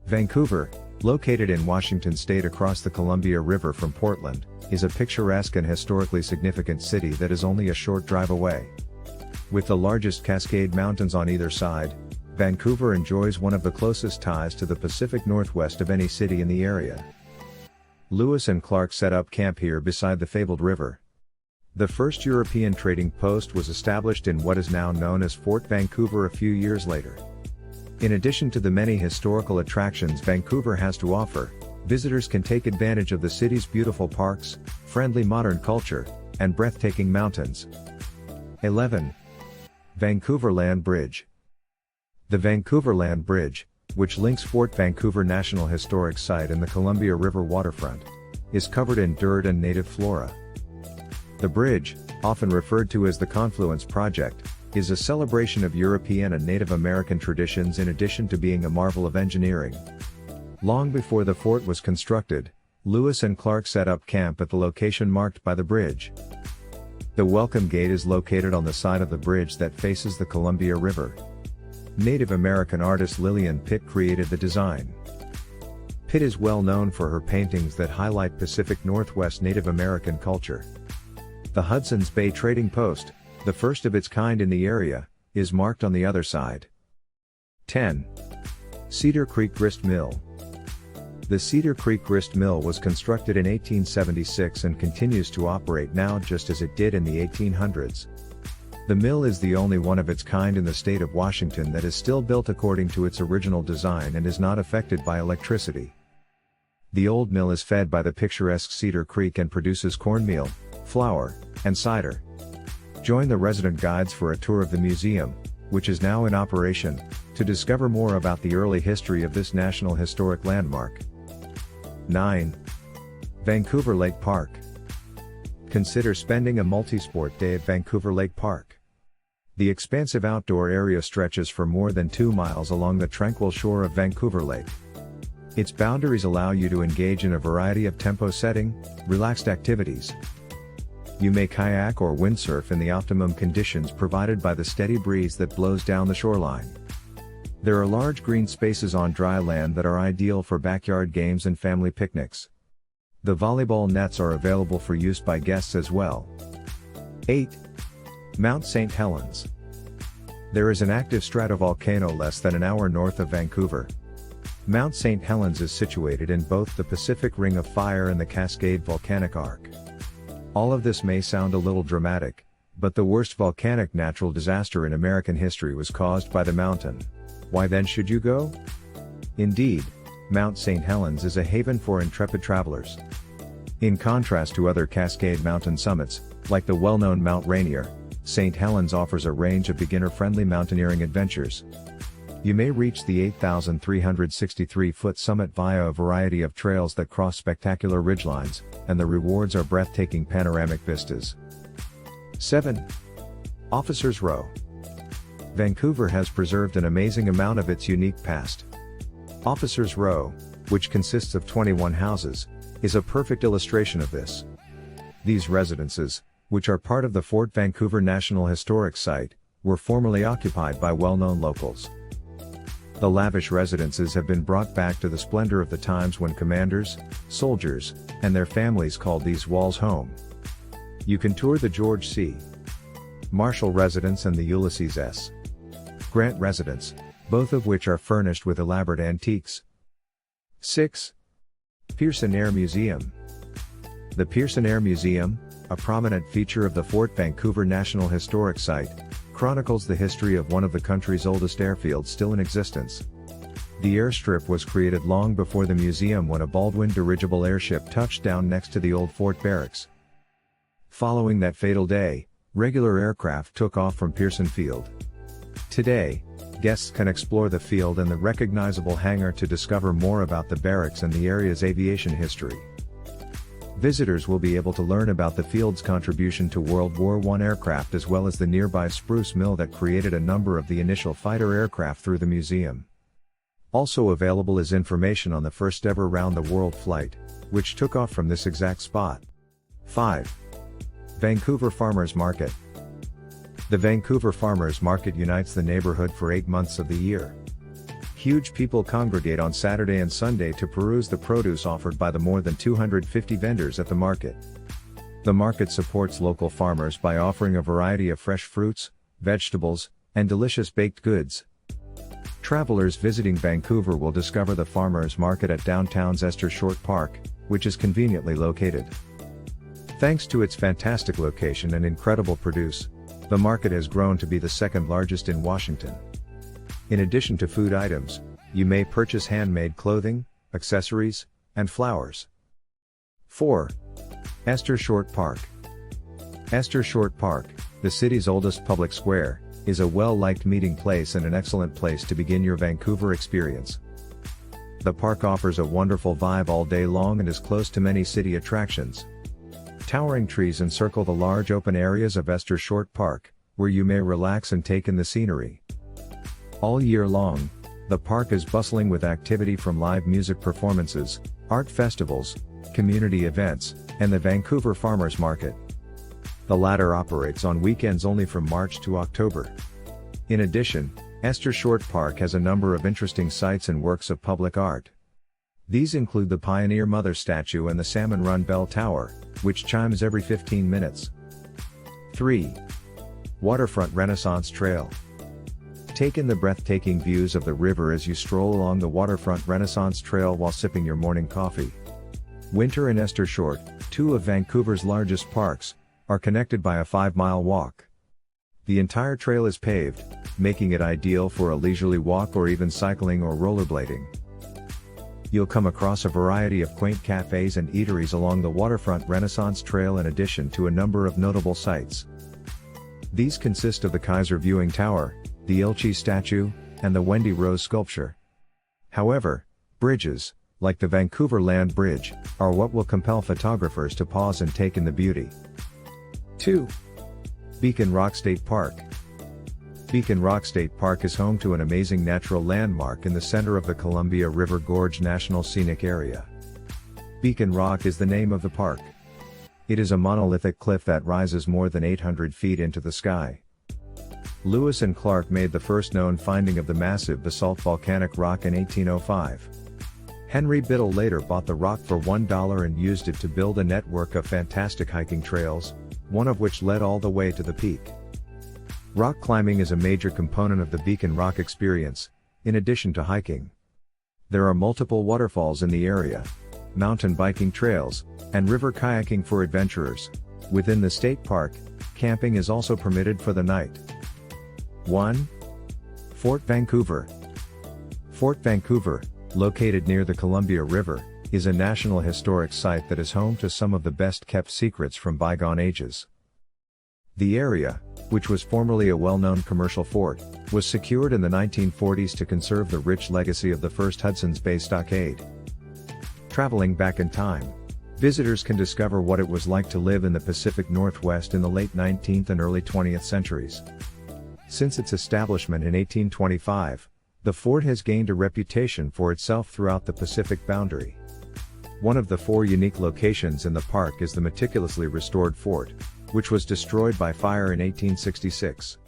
Vancouver, located in Washington state across the Columbia River from Portland, is a picturesque and historically significant city that is only a short drive away. With the largest Cascade Mountains on either side, Vancouver enjoys one of the closest ties to the Pacific Northwest of any city in the area. Lewis and Clark set up camp here beside the fabled river. The first European trading post was established in what is now known as Fort Vancouver a few years later. In addition to the many historical attractions Vancouver has to offer, visitors can take advantage of the city's beautiful parks, friendly modern culture, and breathtaking mountains. 11. Vancouver Land Bridge. The Vancouver Land Bridge, which links Fort Vancouver National Historic Site and the Columbia River waterfront, is covered in dirt and native flora. The bridge, often referred to as the Confluence Project, is a celebration of European and Native American traditions in addition to being a marvel of engineering. Long before the fort was constructed, Lewis and Clark set up camp at the location marked by the bridge. The Welcome Gate is located on the side of the bridge that faces the Columbia River. Native American artist Lillian Pitt created the design. Pitt is well known for her paintings that highlight Pacific Northwest Native American culture. The Hudson's Bay Trading Post, the first of its kind in the area, is marked on the other side. 10. Cedar Creek Grist Mill. The Cedar Creek Grist Mill was constructed in 1876 and continues to operate now just as it did in the 1800s. The mill is the only one of its kind in the state of Washington that is still built according to its original design and is not affected by electricity. The old mill is fed by the picturesque Cedar Creek and produces cornmeal, flour, and cider. Join the resident guides for a tour of the museum, which is now in operation, to discover more about the early history of this National Historic Landmark. 9. Vancouver Lake Park. Consider spending a multi-sport day at Vancouver Lake Park. The expansive outdoor area stretches for more than 2 miles along the tranquil shore of Vancouver Lake. Its boundaries allow you to engage in a variety of tempo-setting, relaxed activities. You may kayak or windsurf in the optimum conditions provided by the steady breeze that blows down the shoreline. There are large green spaces on dry land that are ideal for backyard games and family picnics. The volleyball nets are available for use by guests as well. 8. Mount St. Helens. There is an active stratovolcano less than an hour north of Vancouver. Mount St. Helens is situated in both the Pacific Ring of Fire and the Cascade Volcanic Arc. All of this may sound a little dramatic, but the worst volcanic natural disaster in American history was caused by the mountain. Why then should you go? Indeed, Mount St. Helens is a haven for intrepid travelers. In contrast to other Cascade Mountain summits, like the well-known Mount Rainier, St. Helens offers a range of beginner-friendly mountaineering adventures. You may reach the 8,363-foot summit via a variety of trails that cross spectacular ridgelines, and the rewards are breathtaking panoramic vistas. 7. Officers Row. Vancouver has preserved an amazing amount of its unique past. Officers Row, which consists of 21 houses, is a perfect illustration of this. These residences, which are part of the Fort Vancouver National Historic Site, were formerly occupied by well-known locals. The lavish residences have been brought back to the splendor of the times when commanders, soldiers, and their families called these walls home. You can tour the George C. Marshall residence and the Ulysses S. Grant residence, both of which are furnished with elaborate antiques. 6. Pearson Air Museum. The Pearson Air Museum, a prominent feature of the Fort Vancouver National Historic Site, chronicles the history of one of the country's oldest airfields still in existence. The airstrip was created long before the museum when a Baldwin dirigible airship touched down next to the old fort barracks. Following that fatal day, regular aircraft took off from Pearson Field. Today, guests can explore the field and the recognizable hangar to discover more about the barracks and the area's aviation history. Visitors will be able to learn about the field's contribution to World War I aircraft as well as the nearby spruce mill that created a number of the initial fighter aircraft through the museum. Also available is information on the first ever round-the-world flight, which took off from this exact spot. 5. Vancouver Farmers Market. The Vancouver Farmers Market unites the neighborhood for 8 months of the year. Huge people congregate on Saturday and Sunday to peruse the produce offered by the more than 250 vendors at the market. The market supports local farmers by offering a variety of fresh fruits, vegetables, and delicious baked goods. Travelers visiting Vancouver will discover the farmers market at downtown's Esther Short Park, which is conveniently located. Thanks to its fantastic location and incredible produce, the market has grown to be the second largest in Washington. In addition to food items, you may purchase handmade clothing, accessories, and flowers. 4. Esther Short Park. Esther Short Park, the city's oldest public square, is a well-liked meeting place and an excellent place to begin your Vancouver experience. The park offers a wonderful vibe all day long and is close to many city attractions. Towering trees encircle the large open areas of Esther Short Park, where you may relax and take in the scenery. All year long, the park is bustling with activity from live music performances, art festivals, community events, and the Vancouver Farmers Market. The latter operates on weekends only from March to October. In addition, Esther Short Park has a number of interesting sites and works of public art. These include the Pioneer Mother statue and the Salmon Run Bell Tower, which chimes every 15 minutes. 3. Waterfront Renaissance Trail. Take in the breathtaking views of the river as you stroll along the Waterfront Renaissance Trail while sipping your morning coffee. Winter and Esther Short, two of Vancouver's largest parks, are connected by a 5-mile walk. The entire trail is paved, making it ideal for a leisurely walk or even cycling or rollerblading. You'll come across a variety of quaint cafes and eateries along the Waterfront Renaissance Trail in addition to a number of notable sites. These consist of the Kaiser Viewing Tower, the Ilchi statue, and the Wendy Rose sculpture. However, bridges, like the Vancouver Land Bridge, are what will compel photographers to pause and take in the beauty. 2. Beacon Rock State Park. Beacon Rock State Park is home to an amazing natural landmark in the center of the Columbia River Gorge National Scenic Area. Beacon Rock is the name of the park. It is a monolithic cliff that rises more than 800 feet into the sky. Lewis and Clark made the first known finding of the massive basalt volcanic rock in 1805. Henry Biddle later bought the rock for $1 and used it to build a network of fantastic hiking trails, one of which led all the way to the peak. Rock climbing is a major component of the Beacon Rock experience, in addition to hiking. There are multiple waterfalls in the area, mountain biking trails, and river kayaking for adventurers. Within the state park, camping is also permitted for the night. 1. Fort Vancouver. Fort Vancouver, located near the Columbia River, is a National Historic Site that is home to some of the best-kept secrets from bygone ages. The area, which was formerly a well-known commercial fort, was secured in the 1940s to conserve the rich legacy of the first Hudson's Bay Stockade. Traveling back in time, visitors can discover what it was like to live in the Pacific Northwest in the late 19th and early 20th centuries. Since its establishment in 1825, the fort has gained a reputation for itself throughout the Pacific boundary. One of the 4 unique locations in the park is the meticulously restored fort, which was destroyed by fire in 1866.